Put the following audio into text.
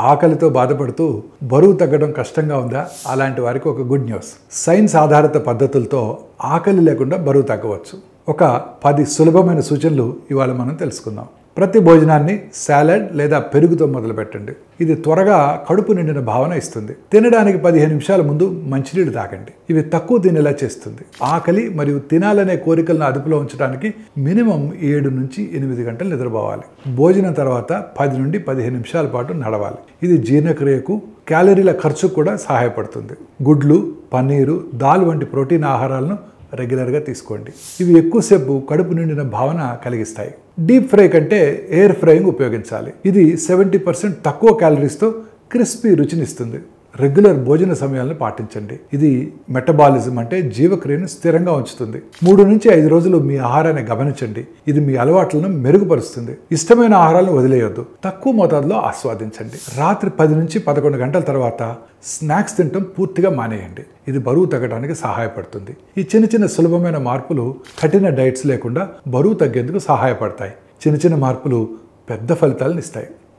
ఆకలితో బాధపడుతూ బరువు తగ్గడం కష్టంగా ఉందా? అలాంటి వారికి ఒక గుడ్ న్యూస్. సైన్స్ ఆధారిత పద్ధతులతో ఆకలి లేకుండా బరువు తగ్గవచ్చు. ఒక 10 సులభమైన సూచనలు ఇవాళ మనం తెలుసుకుందాం. ప్రతి భోజనాన్ని సాలడ్ లేదా పెరుగుతో మొదలు పెట్టండి. ఇది త్వరగా కడుపు నిండిన భావన ఇస్తుంది. తినడానికి 15 నిమిషాల ముందు మంచినీళ్ళు తాగండి. ఇవి తక్కువ తినేలా చేస్తుంది. ఆకలి మరియు తినాలనే కోరికలను అదుపులో ఉంచడానికి మినిమం 7 నుంచి 8 గంటలు నిద్రపోవాలి. భోజనం తర్వాత 10 నుండి 15 నిమిషాల పాటు నడవాలి. ఇది జీర్ణక్రియకు, క్యాలరీల ఖర్చుకు కూడా సహాయపడుతుంది. గుడ్లు, పన్నీరు, దాల్ వంటి ప్రోటీన్ ఆహారాలను రెగ్యులర్గా తీసుకోండి. ఇవి ఎక్కువసేపు కడుపు నిండిన భావన కలిగిస్తాయి. డీప్ ఫ్రై కంటే ఎయిర్ ఫ్రైయింగ్ ఉపయోగించాలి. ఇది 70% తక్కువ క్యాలరీస్తో క్రిస్పీ రుచినిస్తుంది. రెగ్యులర్ భోజన సమయాలను పాటించండి. ఇది మెటబాలిజం అంటే జీవక్రియను స్థిరంగా ఉంచుతుంది. 3 నుంచి 5 రోజులు మీ ఆహారాన్ని గమనించండి. ఇది మీ అలవాట్లను మెరుగుపరుస్తుంది. ఇష్టమైన ఆహారాలను వదిలేయొద్దు. తక్కువ మోతాదులో ఆస్వాదించండి. రాత్రి 10 నుంచి 11 గంటల తర్వాత స్నాక్స్ తినటం పూర్తిగా మానేయండి. ఇది బరువు తగ్గడానికి సహాయపడుతుంది. ఈ చిన్న సులభమైన మార్పులు కఠిన డైట్స్ లేకుండా బరువు తగ్గేందుకు సహాయపడతాయి. చిన్న మార్పులు పెద్ద ఫలితాలను ఇస్తాయి.